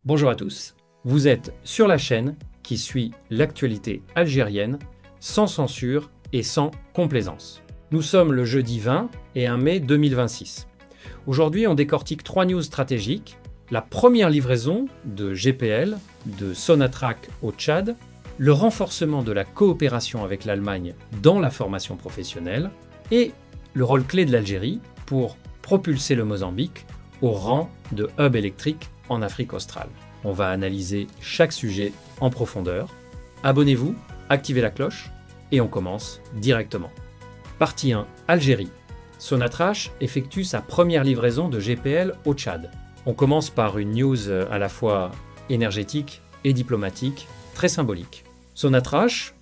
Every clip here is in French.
Bonjour à tous, vous êtes sur la chaîne qui suit l'actualité algérienne sans censure et sans complaisance. Nous sommes le jeudi 20 et 1 mai 2026. Aujourd'hui, on décortique 3 news stratégiques. La première livraison de GPL de Sonatrach au Tchad, le renforcement de la coopération avec l'Allemagne dans la formation professionnelle et le rôle clé de l'Algérie pour propulser le Mozambique au rang de hub électrique en Afrique australe. On va analyser chaque sujet en profondeur. Abonnez-vous, activez la cloche et on commence directement. Partie 1, Algérie. Sonatrach effectue sa première livraison de GPL au Tchad. On commence par une news à la fois énergétique et diplomatique, très symbolique. Sonatrach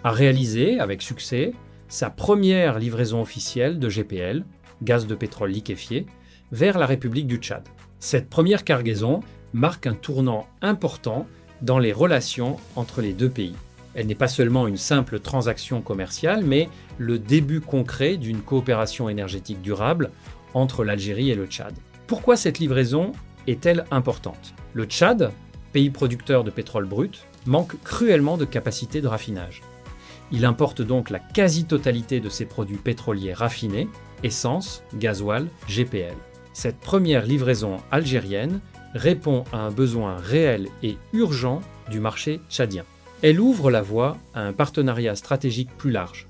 a réalisé avec succès sa première livraison officielle de GPL, gaz de pétrole liquéfié, vers la République du Tchad. Cette première cargaison marque un tournant important dans les relations entre les deux pays. Elle n'est pas seulement une simple transaction commerciale, mais le début concret d'une coopération énergétique durable entre l'Algérie et le Tchad. Pourquoi cette livraison est-elle importante ? Le Tchad, pays producteur de pétrole brut, manque cruellement de capacité de raffinage. Il importe donc la quasi-totalité de ses produits pétroliers raffinés, essence, gasoil, GPL. Cette première livraison algérienne répond à un besoin réel et urgent du marché tchadien. Elle ouvre la voie à un partenariat stratégique plus large.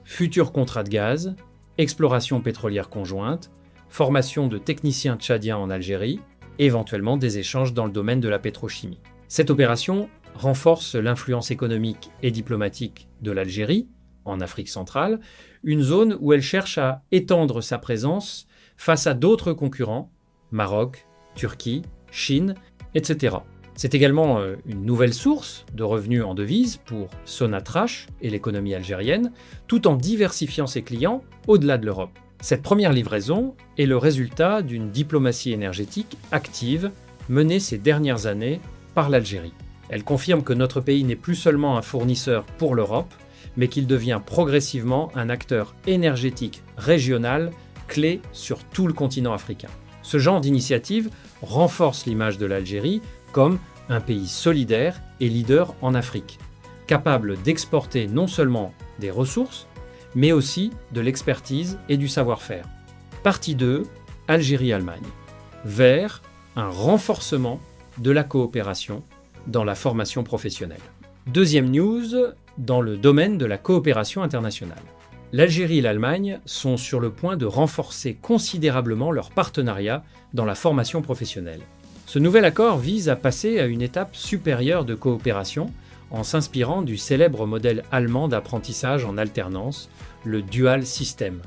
Futurs contrats de gaz, exploration pétrolière conjointe, formation de techniciens tchadiens en Algérie, éventuellement des échanges dans le domaine de la pétrochimie. Cette opération renforce l'influence économique et diplomatique de l'Algérie, en Afrique centrale, une zone où elle cherche à étendre sa présence face à d'autres concurrents, Maroc, Turquie, Chine, etc. C'est également une nouvelle source de revenus en devises pour Sonatrach et l'économie algérienne, tout en diversifiant ses clients au-delà de l'Europe. Cette première livraison est le résultat d'une diplomatie énergétique active menée ces dernières années par l'Algérie. Elle confirme que notre pays n'est plus seulement un fournisseur pour l'Europe, mais qu'il devient progressivement un acteur énergétique régional clé sur tout le continent africain. Ce genre d'initiative renforce l'image de l'Algérie comme un pays solidaire et leader en Afrique, capable d'exporter non seulement des ressources, mais aussi de l'expertise et du savoir-faire. Partie 2, Algérie-Allemagne, vers un renforcement de la coopération dans la formation professionnelle. Deuxième news, dans le domaine de la coopération internationale. L'Algérie et l'Allemagne sont sur le point de renforcer considérablement leur partenariat dans la formation professionnelle. Ce nouvel accord vise à passer à une étape supérieure de coopération en s'inspirant du célèbre modèle allemand d'apprentissage en alternance, le Dual System,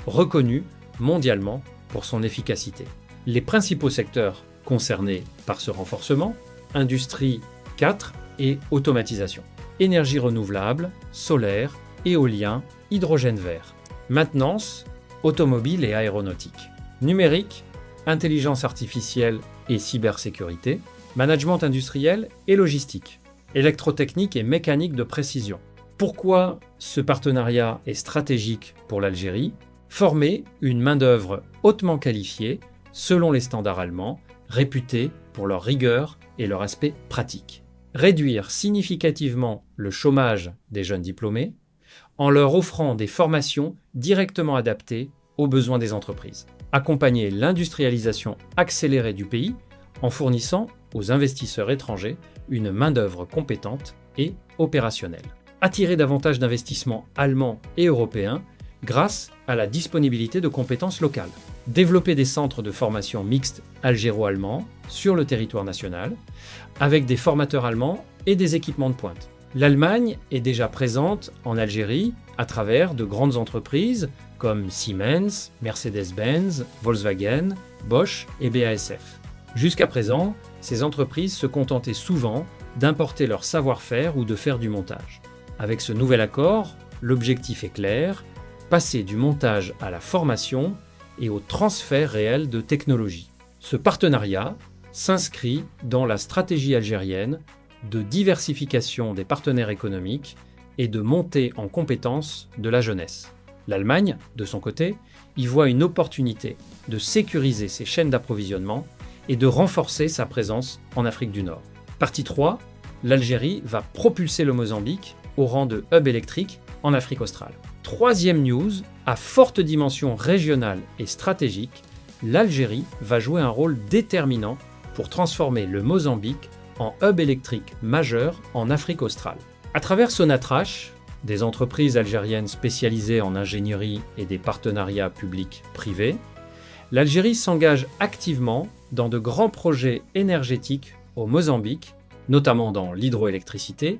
reconnu mondialement pour son efficacité. Les principaux secteurs concernés par ce renforcement, industrie 4 et automatisation, énergie renouvelable, solaire, éolien, hydrogène vert, maintenance, automobile et aéronautique, numérique, intelligence artificielle et cybersécurité, management industriel et logistique, électrotechnique et mécanique de précision. Pourquoi ce partenariat est stratégique pour l'Algérie ? Former une main-d'œuvre hautement qualifiée selon les standards allemands, réputés pour leur rigueur et leur aspect pratique. Réduire significativement le chômage des jeunes diplômés en leur offrant des formations directement adaptées aux besoins des entreprises. Accompagner l'industrialisation accélérée du pays en fournissant aux investisseurs étrangers une main-d'œuvre compétente et opérationnelle. Attirer davantage d'investissements allemands et européens grâce à la disponibilité de compétences locales. Développer des centres de formation mixtes algéro-allemands sur le territoire national avec des formateurs allemands et des équipements de pointe. L'Allemagne est déjà présente en Algérie à travers de grandes entreprises comme Siemens, Mercedes-Benz, Volkswagen, Bosch et BASF. Jusqu'à présent, ces entreprises se contentaient souvent d'importer leur savoir-faire ou de faire du montage. Avec ce nouvel accord, l'objectif est clair, passer du montage à la formation et au transfert réel de technologie. Ce partenariat s'inscrit dans la stratégie algérienne de diversification des partenaires économiques et de montée en compétences de la jeunesse. L'Allemagne, de son côté, y voit une opportunité de sécuriser ses chaînes d'approvisionnement et de renforcer sa présence en Afrique du Nord. Partie 3, l'Algérie va propulser le Mozambique au rang de hub électrique en Afrique australe. Troisième news, à forte dimension régionale et stratégique, l'Algérie va jouer un rôle déterminant pour transformer le Mozambique en hub électrique majeur en Afrique australe. À travers Sonatrach, des entreprises algériennes spécialisées en ingénierie et des partenariats publics-privés, l'Algérie s'engage activement dans de grands projets énergétiques au Mozambique, notamment dans l'hydroélectricité,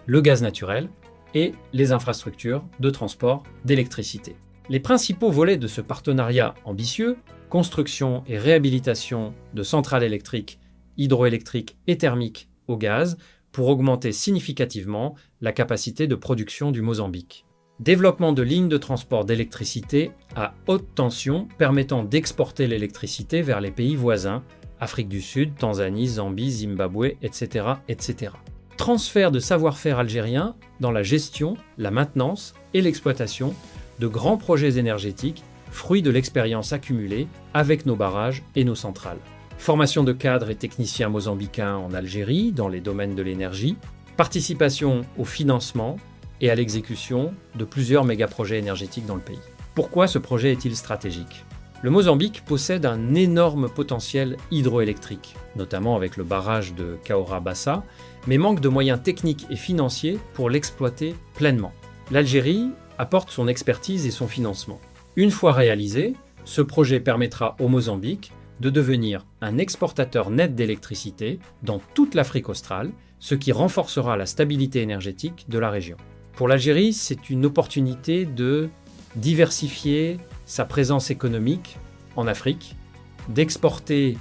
le gaz naturel et les infrastructures de transport d'électricité. Les principaux volets de ce partenariat ambitieux, construction et réhabilitation de centrales électriques, hydroélectriques et thermiques au gaz, pour augmenter significativement la capacité de production du Mozambique. Développement de lignes de transport d'électricité à haute tension permettant d'exporter l'électricité vers les pays voisins, Afrique du Sud, Tanzanie, Zambie, Zimbabwe, etc., etc. Transfert de savoir-faire algérien dans la gestion, la maintenance et l'exploitation de grands projets énergétiques, fruits de l'expérience accumulée avec nos barrages et nos centrales. Formation de cadres et techniciens mozambicains en Algérie dans les domaines de l'énergie, participation au financement et à l'exécution de plusieurs mégaprojets énergétiques dans le pays. Pourquoi ce projet est-il stratégique ? Le Mozambique possède un énorme potentiel hydroélectrique, notamment avec le barrage de Cahora Bassa, mais manque de moyens techniques et financiers pour l'exploiter pleinement. L'Algérie apporte son expertise et son financement. Une fois réalisé, ce projet permettra au Mozambique de devenir un exportateur net d'électricité dans toute l'Afrique australe, ce qui renforcera la stabilité énergétique de la région. Pour l'Algérie, c'est une opportunité de diversifier sa présence économique en Afrique, d'exporter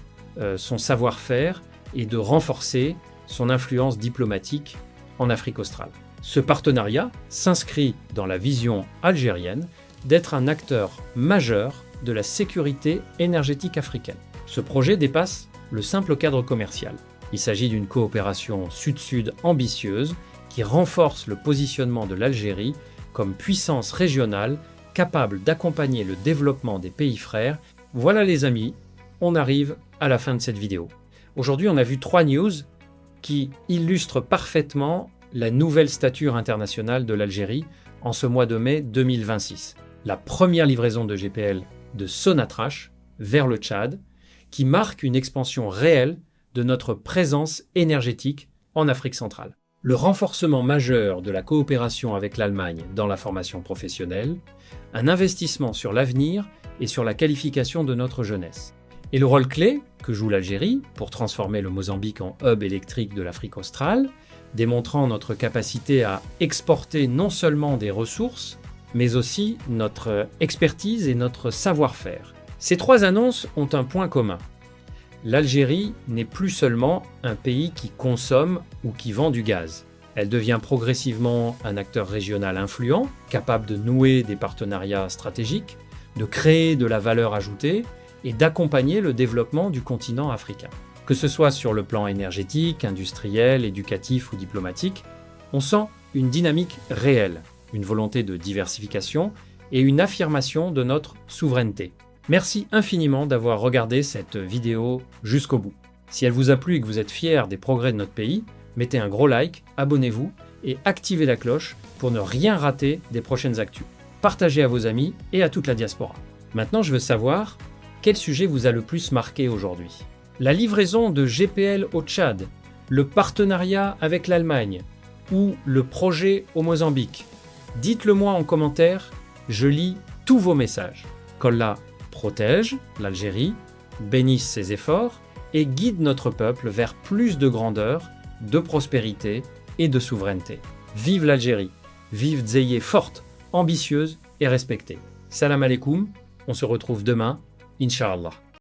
son savoir-faire et de renforcer son influence diplomatique en Afrique australe. Ce partenariat s'inscrit dans la vision algérienne d'être un acteur majeur de la sécurité énergétique africaine. Ce projet dépasse le simple cadre commercial. Il s'agit d'une coopération sud-sud ambitieuse qui renforce le positionnement de l'Algérie comme puissance régionale capable d'accompagner le développement des pays frères. Voilà les amis, on arrive à la fin de cette vidéo. Aujourd'hui, on a vu 3 news qui illustrent parfaitement la nouvelle stature internationale de l'Algérie en ce mois de mai 2026. La première livraison de GPL de Sonatrach vers le Tchad, qui marque une expansion réelle de notre présence énergétique en Afrique centrale. Le renforcement majeur de la coopération avec l'Allemagne dans la formation professionnelle, un investissement sur l'avenir et sur la qualification de notre jeunesse. Et le rôle clé que joue l'Algérie pour transformer le Mozambique en hub électrique de l'Afrique australe, démontrant notre capacité à exporter non seulement des ressources, mais aussi notre expertise et notre savoir-faire. Ces 3 annonces ont un point commun. L'Algérie n'est plus seulement un pays qui consomme ou qui vend du gaz. Elle devient progressivement un acteur régional influent, capable de nouer des partenariats stratégiques, de créer de la valeur ajoutée et d'accompagner le développement du continent africain. Que ce soit sur le plan énergétique, industriel, éducatif ou diplomatique, on sent une dynamique réelle, une volonté de diversification et une affirmation de notre souveraineté. Merci infiniment d'avoir regardé cette vidéo jusqu'au bout. Si elle vous a plu et que vous êtes fiers des progrès de notre pays, mettez un gros like, abonnez-vous et activez la cloche pour ne rien rater des prochaines actus. Partagez à vos amis et à toute la diaspora. Maintenant, je veux savoir quel sujet vous a le plus marqué aujourd'hui. La livraison de GPL au Tchad, le partenariat avec l'Allemagne ou le projet au Mozambique. Dites-le moi en commentaire, je lis tous vos messages. Qu'Allah protège l'Algérie, bénisse ses efforts et guide notre peuple vers plus de grandeur, de prospérité et de souveraineté. Vive l'Algérie, vive Zeye forte, ambitieuse et respectée. Salam alaikum, on se retrouve demain, Inch'Allah.